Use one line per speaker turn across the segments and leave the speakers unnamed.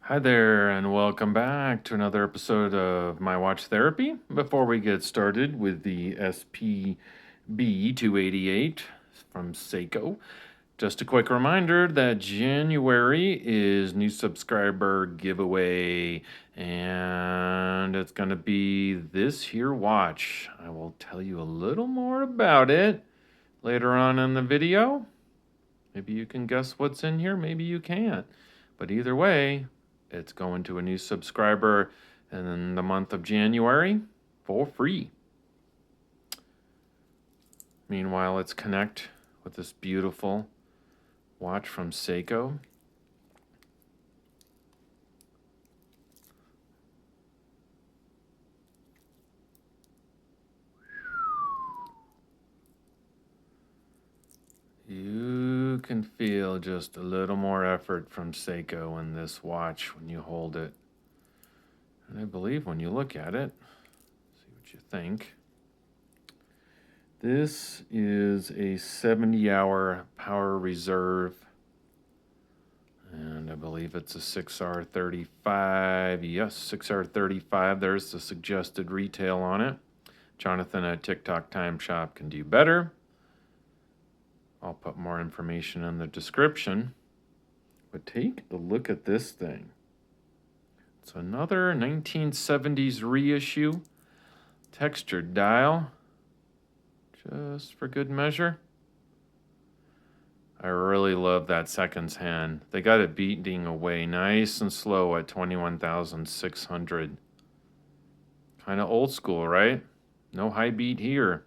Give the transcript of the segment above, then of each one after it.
Hi there, and welcome back to another episode of My Watch Therapy. Before we get started with the SPB288 from Seiko, just a quick reminder that January is new subscriber giveaway, and it's going to be this here watch. I will tell you a little more about it later on in the video. Maybe you can guess what's in here, maybe you can't. But either way, it's going to a new subscriber in the month of January for free. Meanwhile, let's connect with this beautiful watch from Seiko. You can feel just a little more effort from Seiko in this watch when you hold it. And I believe when you look at it, see what you think. This is a 70-hour power reserve, and I believe it's a 6R35. Yes, 6R35. There's the suggested retail on it. Jonathan at Tick Tock Time Shop can do better. I'll put more information in the description. But take a look at this thing. It's another 1970s reissue. Textured dial. Just for good measure. I really love that seconds hand. They got it beating away nice and slow at 21,600. Kind of old school, right? No high beat here.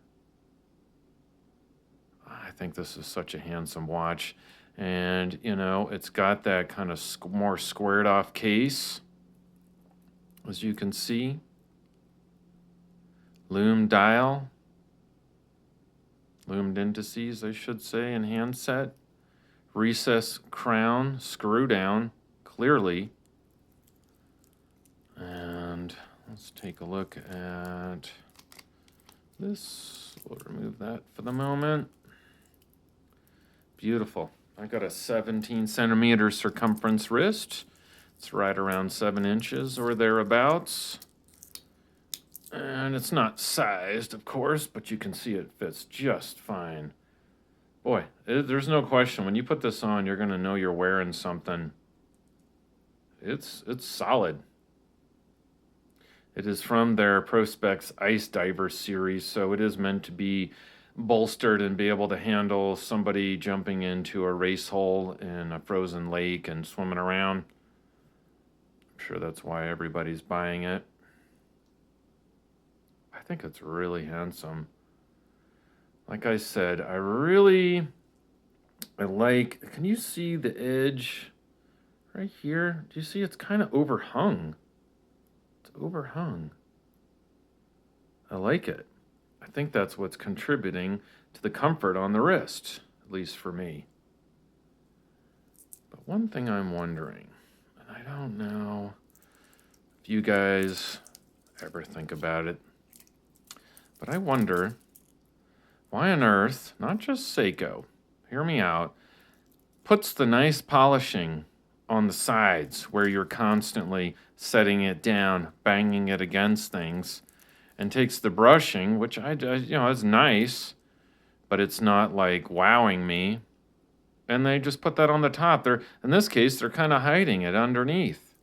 I think this is such a handsome watch. And, you know, it's got that kind of more squared off case, as you can see. Lume dial. Loomed indices, I should say, in handset. Recess crown, screw down, clearly. And let's take a look at this. We'll remove that for the moment. Beautiful. I got a 17 centimeter circumference wrist. It's right around 7 inches or thereabouts. And it's not sized, of course, but you can see it fits just fine. Boy, there's no question. When you put this on, you're going to know you're wearing something. It's solid. It is from their Prospex Ice Diver series, so it is meant to be bolstered and be able to handle somebody jumping into a race hole in a frozen lake and swimming around. I'm sure that's why everybody's buying it. I think it's really handsome. Like I said, I like, can you see the edge right here? Do you see it's kind of overhung? It's overhung. I like it. I think that's what's contributing to the comfort on the wrist, at least for me. But one thing I'm wondering, and I don't know if you guys ever think about it, but I wonder why on earth, not just Seiko, hear me out, puts the nice polishing on the sides where you're constantly setting it down, banging it against things, and takes the brushing, which is nice, but it's not like wowing me. And they just put that on the top. In this case, they're kind of hiding it underneath.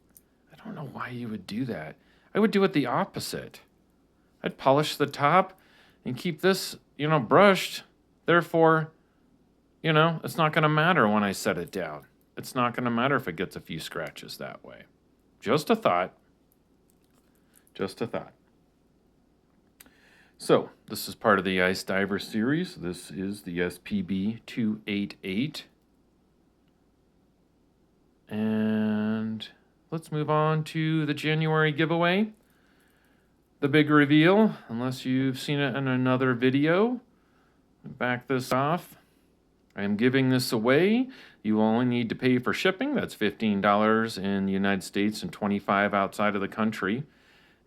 I don't know why you would do that. I would do it the opposite. I'd polish the top and keep this, brushed. Therefore, it's not going to matter when I set it down. It's not going to matter if it gets a few scratches that way. Just a thought. Just a thought. So, this is part of the Ice Diver series. This is the SPB288. And let's move on to the January giveaway. The big reveal, unless you've seen it in another video. Back this off. I am giving this away. You only need to pay for shipping. That's $15 in the United States and $25 outside of the country.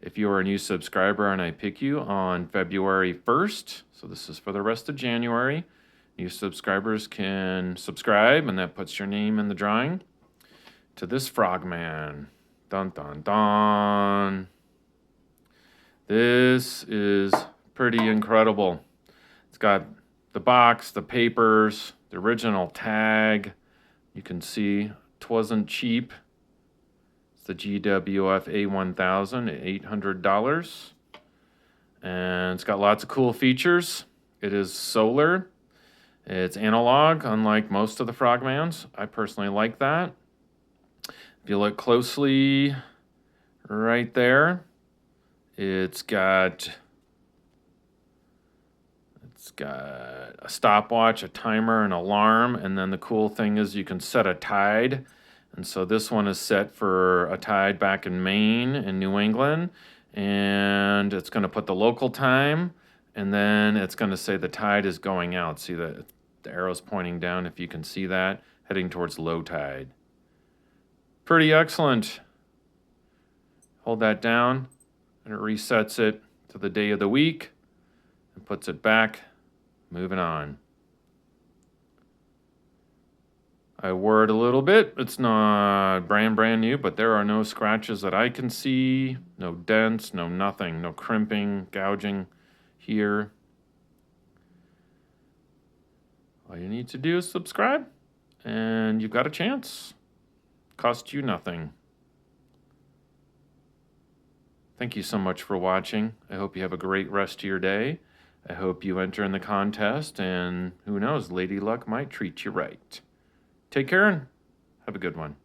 If you are a new subscriber and I pick you on February 1st, so this is for the rest of January, new subscribers can subscribe and that puts your name in the drawing. to this frogman. Dun, dun, dun. This is pretty incredible. It's got the box, the papers, the original tag. You can see it wasn't cheap. It's the GWF A1000 at $800. And it's got lots of cool features. It is solar. It's analog, unlike most of the frogmans. I personally like that. If you look closely right there, it's got a stopwatch, a timer, an alarm, and then the cool thing is you can set a tide. And so this one is set for a tide back in Maine and New England, and it's going to put the local time, and then it's going to say the tide is going out. See the arrow's pointing down, if you can see that, heading towards low tide. Pretty excellent. Hold that down, and it resets it to the day of the week and puts it back. Moving on. I wore it a little bit. It's not brand new, but there are no scratches that I can see. No dents, no nothing, no crimping, gouging here. All you need to do is subscribe, and you've got a chance. Cost you nothing. Thank you so much for watching. I hope you have a great rest of your day. I hope you enter in the contest, and who knows, Lady Luck might treat you right. Take care and have a good one.